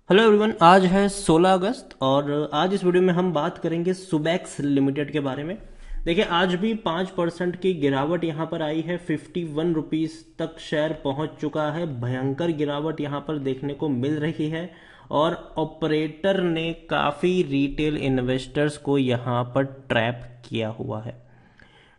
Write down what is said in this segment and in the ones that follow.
Hello everyone, आज है 16 अगस्त और आज इस वीडियो में हम बात करेंगे सुबेक्स लिमिटेड के बारे में। देखिए, आज भी 5% की गिरावट यहाँ पर आई है। 51 रुपीज़ तक शेयर पहुँच चुका है। भयंकर गिरावट यहाँ पर देखने को मिल रही है और ऑपरेटर ने काफ़ी रिटेल इन्वेस्टर्स को यहाँ पर ट्रैप किया हुआ है।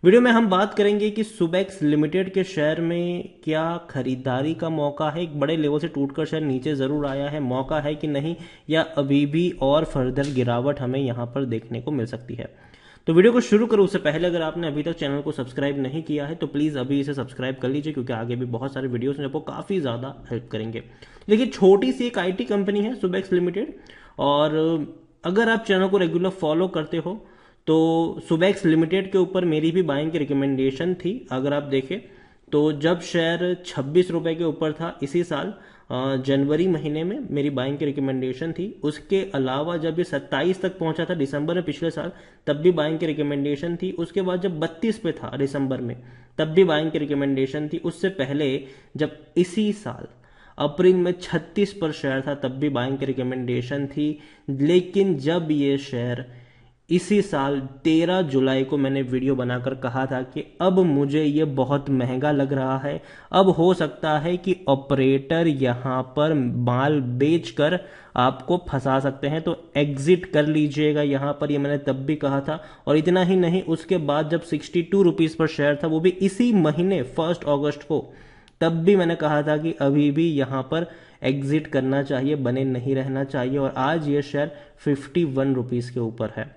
वीडियो में हम बात करेंगे कि सुबेक्स लिमिटेड के शेयर में क्या खरीदारी का मौका है। एक बड़े लेवल से टूटकर शेयर नीचे जरूर आया है, मौका है कि नहीं, या अभी भी और फर्दर गिरावट हमें यहां पर देखने को मिल सकती है। तो वीडियो को शुरू करूं उससे पहले अगर आपने अभी तक चैनल को सब्सक्राइब नहीं किया है तो प्लीज अभी इसे सब्सक्राइब कर लीजिए, क्योंकि आगे भी बहुत सारे वीडियोस हैं जो आपको काफी ज्यादा हेल्प करेंगे। देखिए, छोटी सी एक आईटी कंपनी है सुबेक्स लिमिटेड, और अगर आप चैनल को रेगुलर फॉलो करते हो तो सुबेक्स लिमिटेड के ऊपर मेरी भी बाइंग की रिकमेंडेशन थी। अगर आप देखें तो जब शेयर 26 रुपए के ऊपर था इसी साल जनवरी महीने में मेरी बाइंग की रिकमेंडेशन थी। उसके अलावा जब ये 27 तक पहुंचा था दिसंबर में पिछले साल, तब भी बाइंग की रिकमेंडेशन थी। उसके बाद जब 32 पे था दिसंबर में, तब भी बाइंग की रिकमेंडेशन थी। उससे पहले जब इसी साल अप्रैल में 36 पर शेयर था, तब भी बाइंग की रिकमेंडेशन थी। लेकिन जब ये शेयर इसी साल 13 जुलाई को मैंने वीडियो बनाकर कहा था कि अब मुझे ये बहुत महंगा लग रहा है, अब हो सकता है कि ऑपरेटर यहां पर माल बेचकर आपको फंसा सकते हैं, तो एग्जिट कर लीजिएगा यहां पर, ये मैंने तब भी कहा था। और इतना ही नहीं, उसके बाद जब 62 रुपीज पर शेयर था, वो भी इसी महीने 1 अगस्त को, तब भी मैंने कहा था कि अभी भी यहां पर एग्जिट करना चाहिए, बने नहीं रहना चाहिए। और आज ये शेयर 51 रुपीज के ऊपर है।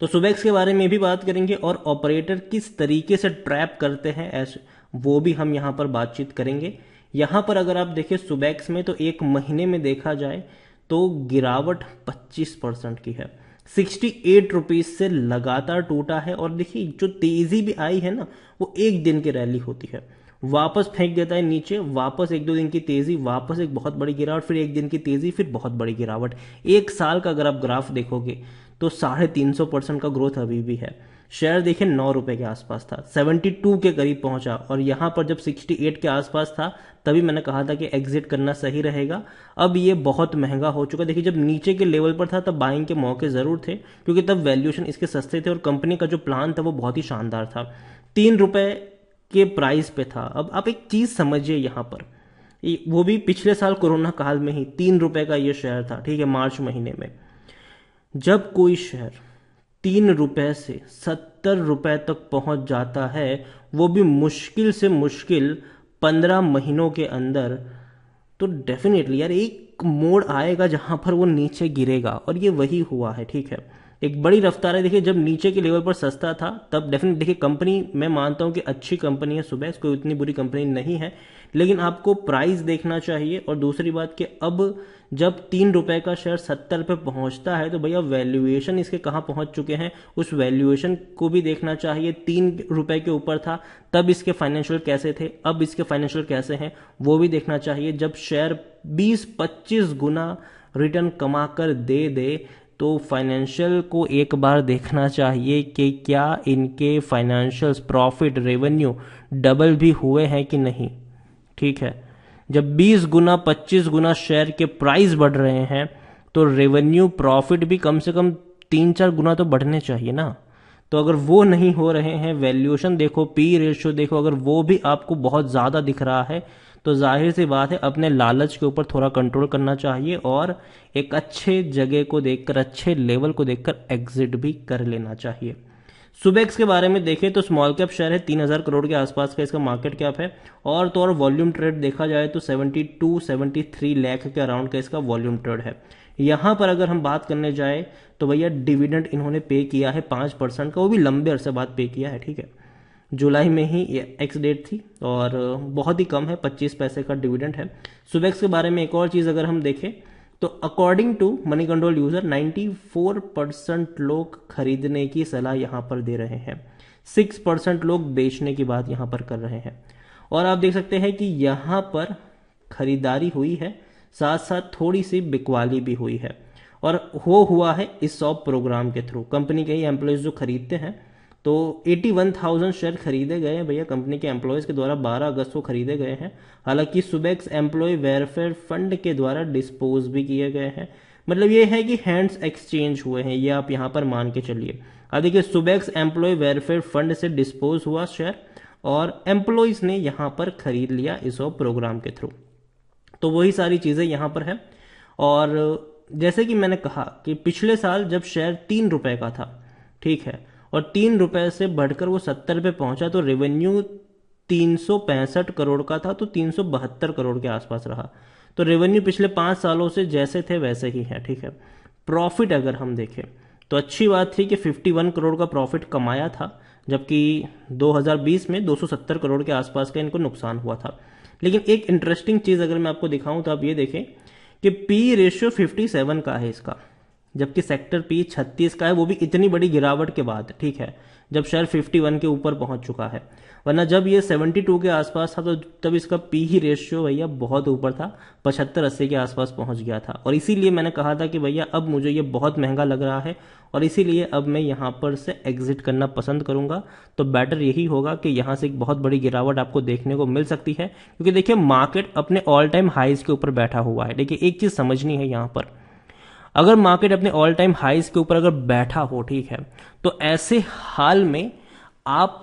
तो सुबेक्स के बारे में भी बात करेंगे और ऑपरेटर किस तरीके से ट्रैप करते हैं ऐसे, वो भी हम यहां पर बातचीत करेंगे। यहां पर अगर आप देखें सुबेक्स में, तो एक महीने में देखा जाए तो गिरावट 25% की है। 68 रुपीज से लगातार टूटा है। और देखिए, जो तेजी भी आई है ना, वो एक दिन की रैली होती है, वापस फेंक देता है नीचे, वापस एक दो दिन की तेजी, वापस एक बहुत बड़ी गिरावट, फिर एक दिन की तेजी, फिर बहुत बड़ी गिरावट। एक साल का अगर आप ग्राफ देखोगे तो 350% का ग्रोथ अभी भी है। शेयर देखिए 9 रुपए के आसपास था, 72 के करीब पहुंचा, और यहां पर जब 68 के आसपास था तभी मैंने कहा था कि एग्जिट करना सही रहेगा। अब ये बहुत महंगा हो चुका। देखिए, जब नीचे के लेवल पर था तब बाइंग के मौके जरूर थे, क्योंकि तब वैल्यूएशन इसके सस्ते थे और कंपनी का जो प्लान था वो बहुत ही शानदार था। 3 रुपए के प्राइस पे था। अब आप एक चीज समझिए यहां पर, वो भी पिछले साल कोरोना काल में ही 3 रुपए का ये शेयर था, ठीक है, मार्च महीने में। जब कोई शेयर 3 रुपए से 70 रुपए तक पहुंच जाता है, वो भी मुश्किल से मुश्किल 15 महीनों के अंदर, तो डेफिनेटली यार एक मोड़ आएगा जहां पर वो नीचे गिरेगा, और ये वही हुआ है। ठीक है, एक बड़ी रफ्तार है। देखिए, जब नीचे के लेवल पर सस्ता था तब डेफिनेट, देखिए कंपनी मैं मानता हूं कि अच्छी कंपनी है सुबेक्स, कोई उतनी बुरी कंपनी नहीं है, लेकिन आपको प्राइस देखना चाहिए। और दूसरी बात कि अब जब 3 रुपए का शेयर 70 पे पहुंचता है तो भैया वैल्यूएशन इसके कहां पहुंच चुके हैं, उस वैल्यूएशन को भी देखना चाहिए। 3 रुपए के ऊपर था तब इसके फाइनेंशियल कैसे थे, अब इसके फाइनेंशियल कैसे हैं, वो भी देखना चाहिए। जब शेयर 20-25 गुना रिटर्न कमा कर दे दे तो फाइनेंशियल को एक बार देखना चाहिए कि क्या इनके फाइनेंशियल्स, प्रॉफिट, रेवेन्यू डबल भी हुए हैं कि नहीं। ठीक है, जब 20 गुना 25 गुना शेयर के प्राइस बढ़ रहे हैं तो रेवेन्यू, प्रॉफिट भी कम से कम 3-4 गुना तो बढ़ने चाहिए ना। तो अगर वो नहीं हो रहे हैं, वैल्यूएशन देखो, पी रेशियो देखो, अगर वो भी आपको बहुत ज्यादा दिख रहा है, तो जाहिर सी बात है अपने लालच के ऊपर थोड़ा कंट्रोल करना चाहिए और एक अच्छे जगह को देखकर, अच्छे लेवल को देखकर एग्जिट भी कर लेना चाहिए। सुबेक्स के बारे में देखें तो स्मॉल कैप शेयर है, 3,000 करोड़ के आसपास का इसका मार्केट कैप है। और तो और वॉल्यूम ट्रेड देखा जाए तो 72-73 लाख के अराउंड का इसका वॉल्यूम ट्रेड है। यहां पर अगर हम बात करने जाए तो भैया डिविडेंड इन्होंने पे किया है 5% का, वो भी लंबे अरसे बाद पे किया है। ठीक है, जुलाई में ही एक्स डेट थी और बहुत ही कम है, 25 पैसे का डिविडेंड है। सुबेक्स के बारे में एक और चीज अगर हम देखें तो according to Moneycontrol user 94% लोग खरीदने की सलाह यहां पर दे रहे हैं, 6% लोग बेचने की बात यहां पर कर रहे हैं। और आप देख सकते हैं कि यहां पर खरीदारी हुई है, साथ साथ थोड़ी सी बिकवाली भी हुई है, और वो हुआ है इस सॉप प्रोग्राम के थ्रू। कंपनी के ही एम्प्लॉयज जो खरीदते हैं तो 81,000 शेयर खरीदे गए हैं भैया कंपनी के एम्प्लॉयज़ के द्वारा, 12 अगस्त को खरीदे गए हैं। हालांकि सुबेक्स एम्प्लॉय वेलफेयर फंड के द्वारा डिस्पोज भी किए गए हैं। मतलब ये है कि हैंड्स एक्सचेंज हुए हैं, ये आप यहाँ पर मान के चलिए। अब देखिए सुबेक्स एम्प्लॉय वेलफेयर फंड से डिस्पोज हुआ शेयर और एम्प्लॉयज ने यहाँ पर खरीद लिया ESOP प्रोग्राम के थ्रू। तो वही सारी चीज़ें यहाँ पर है। और जैसे कि मैंने कहा कि पिछले साल जब शेयर 3 रुपए का था, ठीक है, और 3 रुपए से बढ़कर वो 70 पे पहुंचा, तो रेवेन्यू 365 करोड़ का था, तो 372 करोड़ के आसपास रहा। तो रेवेन्यू पिछले 5 सालों से जैसे थे वैसे ही है, ठीक है। प्रॉफिट अगर हम देखें तो अच्छी बात थी कि 51 करोड़ का प्रॉफिट कमाया था, जबकि 2020 में 270 करोड़ के आसपास का इनको नुकसान हुआ था। लेकिन एक इंटरेस्टिंग चीज़ अगर मैं आपको दिखाऊं तो आप ये देखें कि पी रेशियो 57 का है इसका, जबकि सेक्टर पी 36 का है, वो भी इतनी बड़ी गिरावट के बाद, ठीक है, जब शेयर 51 के ऊपर पहुंच चुका है। वरना जब ये 72 के आसपास था तो तब इसका पी ही रेशियो भैया बहुत ऊपर था, 75-80 के आसपास पहुंच गया था। और इसीलिए मैंने कहा था कि भैया अब मुझे ये बहुत महंगा लग रहा है और इसीलिए अब मैं यहाँ पर से एग्जिट करना पसंद करूंगा। तो बेटर यही होगा कि यहाँ से एक बहुत बड़ी गिरावट आपको देखने को मिल सकती है, क्योंकि देखिए मार्केट अपने ऑल टाइम हाइज के ऊपर बैठा हुआ है। देखिए एक चीज़ समझनी है यहाँ पर, अगर मार्केट अपने ऑल टाइम हाइज के ऊपर अगर बैठा हो, ठीक है, तो ऐसे हाल में आप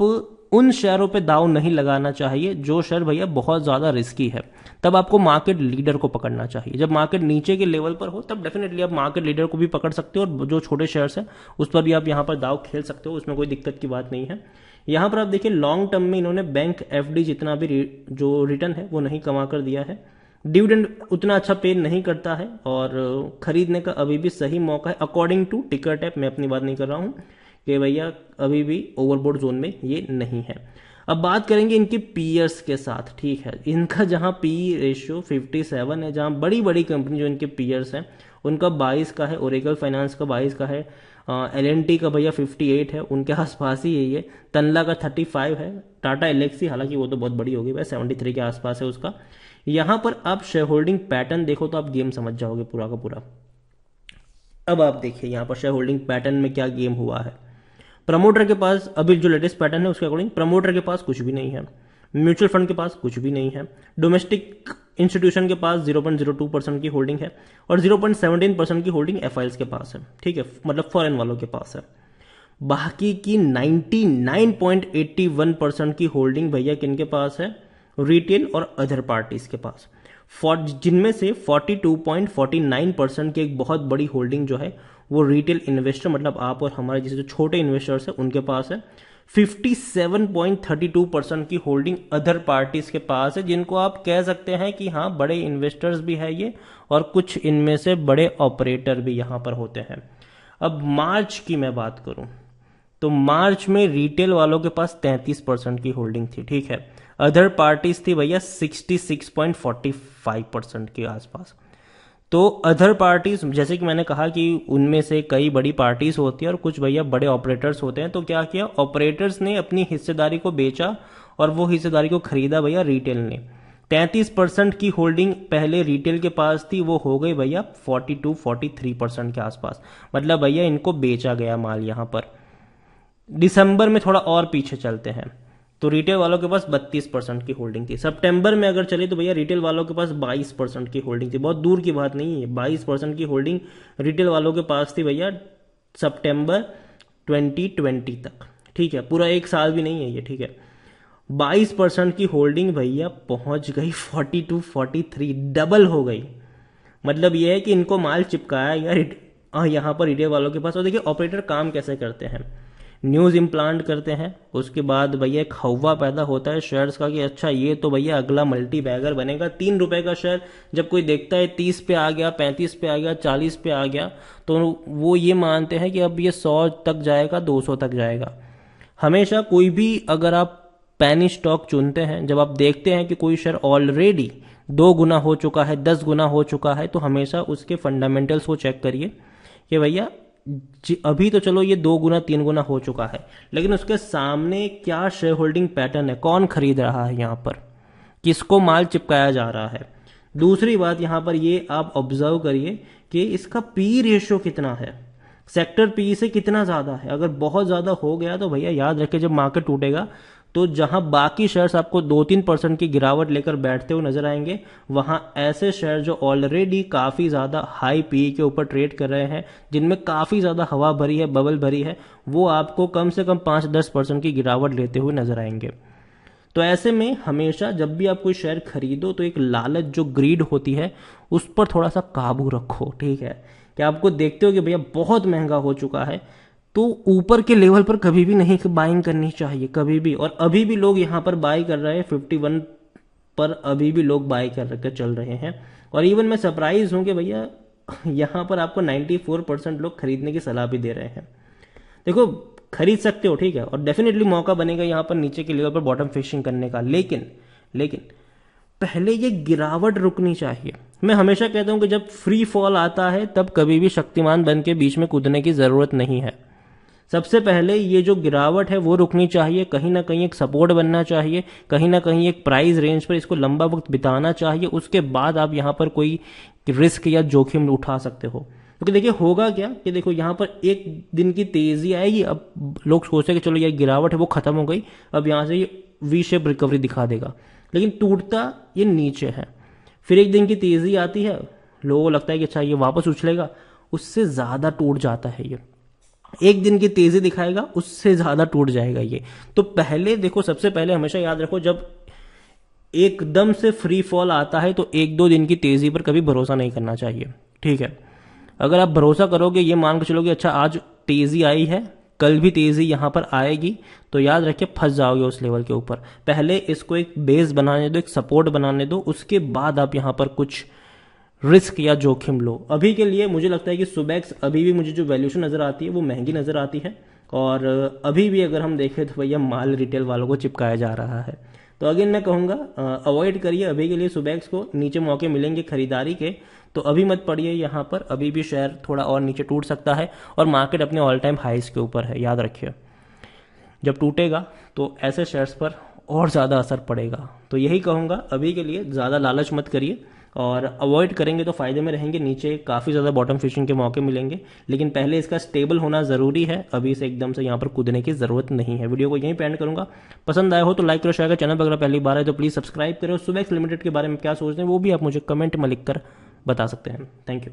उन शेयरों पे दाव नहीं लगाना चाहिए जो शेयर भैया बहुत ज़्यादा रिस्की है। तब आपको मार्केट लीडर को पकड़ना चाहिए। जब मार्केट नीचे के लेवल पर हो तब डेफिनेटली आप मार्केट लीडर को भी पकड़ सकते हो और जो छोटे शेयर्स हैं उस पर भी आप यहाँ पर दाव खेल सकते हो, उसमें कोई दिक्कत की बात नहीं है। यहाँ पर आप देखिए लॉन्ग टर्म में इन्होंने बैंक FD जितना भी जो रिटर्न है वो नहीं कमा कर दिया है। डिविडेंड उतना अच्छा पे नहीं करता है और खरीदने का अभी भी सही मौका है अकॉर्डिंग टू टिकर टैप। मैं अपनी बात नहीं कर रहा हूँ कि भैया अभी भी ओवरबोर्ड जोन में ये नहीं है। अब बात करेंगे इनके पीयर्स के साथ, ठीक है। इनका जहां पी रेशियो 57 है, जहां बड़ी बड़ी कंपनी जो इनके पीयर्स हैं उनका 22 का है, ओरेकल फाइनेंस का 22 का है, L&T का भैया 58 है, उनके आसपास ही यही है। तनला का 35 है, टाटा एलेक्सी हालांकि वो तो बहुत बड़ी होगी भाई, 73 के आसपास है उसका। यहां पर आप शेयर होल्डिंग पैटर्न देखो तो आप गेम समझ जाओगे पूरा का पूरा। अब आप देखिए यहाँ पर शेयर होल्डिंग पैटर्न में क्या गेम हुआ है। प्रमोटर के पास अभी जो लेटेस्ट पैटर्न है उसके अकॉर्डिंग प्रमोटर के पास कुछ भी नहीं है, म्यूचुअल फंड के पास कुछ भी नहीं है, डोमेस्टिक इंस्टीट्यूशन के पास 0.02% की होल्डिंग है और 0.17% की होल्डिंग FIs के पास है, ठीक है, मतलब फॉरेन वालों के पास है। बाकी की 99.81% की होल्डिंग भैया किनके पास है, रिटेल और अदर पार्टीज के पास, जिनमें से 42.49% की एक बहुत बड़ी होल्डिंग जो है वो रिटेल इन्वेस्टर मतलब आप और हमारे जैसे जो छोटे इन्वेस्टर्स हैं उनके पास है। 57.32% की होल्डिंग अदर पार्टीज के पास है, जिनको आप कह सकते हैं कि हाँ बड़े इन्वेस्टर्स भी है ये और कुछ इनमें से बड़े ऑपरेटर भी यहाँ पर होते हैं। अब मार्च की मैं बात करूं तो मार्च में रिटेल वालों के पास 33% की होल्डिंग थी, ठीक है। अदर पार्टीज थी भैया 66.45% के आसपास। तो अदर पार्टीज जैसे कि मैंने कहा कि उनमें से कई बड़ी पार्टीज होती है और कुछ भैया बड़े ऑपरेटर्स होते हैं। तो क्या किया, ऑपरेटर्स ने अपनी हिस्सेदारी को बेचा और वो हिस्सेदारी को खरीदा भैया रिटेल ने। 33% की होल्डिंग पहले रिटेल के पास थी, वो हो गई भैया 42-43% के आसपास। मतलब भैया इनको बेचा गया माल यहाँ पर। दिसंबर में थोड़ा और पीछे चलते हैं तो रिटेल वालों के पास 32% की होल्डिंग थी। सितंबर में अगर चले तो भैया रिटेल वालों के पास 22% की होल्डिंग थी। बहुत दूर की बात नहीं है, 22% की होल्डिंग रिटेल वालों के पास थी भैया सितंबर 2020 तक, ठीक है, पूरा एक साल भी नहीं है ये, ठीक है। 22% की होल्डिंग भैया पहुंच गई 42-43, डबल हो गई। मतलब ये है कि इनको माल चिपकाया यार यहाँ पर रिटेल वालों के पास। और देखिए ऑपरेटर काम कैसे करते हैं, न्यूज़ इम्प्लांट करते हैं, उसके बाद भैया एक हवा पैदा होता है शेयर्स का कि अच्छा ये तो भैया अगला मल्टी बैगर बनेगा। 3 रुपए का शेयर जब कोई देखता है 30 पे आ गया, 35 पे आ गया, 40 पे आ गया, तो वो ये मानते हैं कि अब ये 100 तक जाएगा, 200 तक जाएगा। हमेशा कोई भी अगर आप पैनी स्टॉक चुनते हैं, जब आप देखते हैं कि कोई शेयर ऑलरेडी 2 गुना हो चुका है, 10 गुना हो चुका है, तो हमेशा उसके फंडामेंटल्स को चेक करिए कि भैया अभी तो चलो ये 2 गुना 3 गुना हो चुका है, लेकिन उसके सामने क्या शेयर होल्डिंग पैटर्न है, कौन खरीद रहा है, यहाँ पर किसको माल चिपकाया जा रहा है। दूसरी बात यहाँ पर ये आप ऑब्जर्व करिए कि इसका पी रेशियो कितना है। सेक्टर पी से कितना ज़्यादा है। अगर बहुत ज़्यादा हो गया तो भैया याद रखें, जब मार्केट टूटेगा तो जहां बाकी शेयर्स आपको 2-3% की गिरावट लेकर बैठते हुए नजर आएंगे, वहां ऐसे शेयर जो ऑलरेडी काफ़ी ज़्यादा हाई पी के ऊपर ट्रेड कर रहे हैं, जिनमें काफ़ी ज़्यादा हवा भरी है, बबल भरी है, वो आपको कम से कम 5-10% की गिरावट लेते हुए नजर आएंगे। तो ऐसे में हमेशा जब भी आप कोई शेयर खरीदो तो एक लालच जो ग्रीड होती है उस पर थोड़ा सा काबू रखो, ठीक है। कि आपको देखते हो कि भैया बहुत महंगा हो चुका है, तो ऊपर के लेवल पर कभी भी नहीं बाइंग करनी चाहिए, कभी भी। और अभी भी लोग यहां पर बाई कर रहे हैं 51 पर, अभी भी लोग बाई कर चल रहे हैं। और इवन मैं सरप्राइज हूं कि भैया यहां पर आपको 94% लोग खरीदने की सलाह भी दे रहे हैं। देखो, खरीद सकते हो, ठीक है, और डेफिनेटली मौका बनेगा यहां पर नीचे के लेवल पर बॉटम फिशिंग करने का, लेकिन पहले ये गिरावट रुकनी चाहिए। मैं हमेशा कहता हूं कि जब फ्री फॉल आता है तब कभी भी शक्तिमान बन के बीच में कूदने की जरूरत नहीं है। सबसे पहले ये जो गिरावट है वो रुकनी चाहिए, कहीं ना कहीं एक सपोर्ट बनना चाहिए, कहीं ना कहीं एक प्राइस रेंज पर इसको लंबा वक्त बिताना चाहिए, उसके बाद आप यहां पर कोई रिस्क या जोखिम उठा सकते हो। क्योंकि देखिए होगा क्या कि देखो यहां पर एक दिन की तेजी आएगी, अब लोग सोचते हैं कि चलो ये गिरावट है वो खत्म हो गई, अब यहां से ये वी शेप रिकवरी दिखा देगा, लेकिन टूटता ये नीचे है। फिर एक दिन की तेजी आती है, लोगों को लगता है कि अच्छा ये वापस उछलेगा, उससे ज्यादा टूट जाता है ये। एक दिन की तेजी दिखाएगा, उससे ज्यादा टूट जाएगा ये। तो पहले देखो, सबसे पहले हमेशा याद रखो, जब एकदम से फ्री फॉल आता है तो 1-2 दिन की तेजी पर कभी भरोसा नहीं करना चाहिए, ठीक है। अगर आप भरोसा करोगे, ये मान के चलोगे अच्छा आज तेजी आई है, कल भी तेजी यहां पर आएगी, तो याद रखिए फंस जाओगे उस लेवल के ऊपर। पहले इसको एक बेस बनाने दो, एक सपोर्ट बनाने दो, उसके बाद आप यहां पर कुछ रिस्क या जोखिम लो। अभी के लिए मुझे लगता है कि सुबेक्स अभी भी मुझे जो वैल्यूशन नजर आती है वो महंगी नजर आती है, और अभी भी अगर हम देखें तो भैया माल रिटेल वालों को चिपकाया जा रहा है। तो अगेन मैं कहूंगा अवॉइड करिए अभी के लिए सुबेक्स को, नीचे मौके मिलेंगे खरीदारी के, तो अभी मत पड़िए यहाँ पर। अभी भी शेयर थोड़ा और नीचे टूट सकता है और मार्केट अपने ऑल टाइम हाइस के ऊपर है, याद रखिए। जब टूटेगा तो ऐसे शेयर्स पर और ज़्यादा असर पड़ेगा। तो यही कहूँगा, अभी के लिए ज़्यादा लालच मत करिए, और अवॉइड करेंगे तो फायदे में रहेंगे। नीचे काफ़ी ज़्यादा बॉटम फिशिंग के मौके मिलेंगे, लेकिन पहले इसका स्टेबल होना ज़रूरी है। अभी से एकदम से यहाँ पर कूदने की ज़रूरत नहीं है। वीडियो को यहीं पे एंड करूँगा। पसंद आया हो तो लाइक करो, शेयर करो, चैनल पर अगर पहली बार है तो प्लीज़ सब्सक्राइब करो। सुबेक्स लिमिटेड के बारे में क्या सोचते हैं वो भी आप मुझे कमेंट में लिखकर बता सकते हैं। Thank you.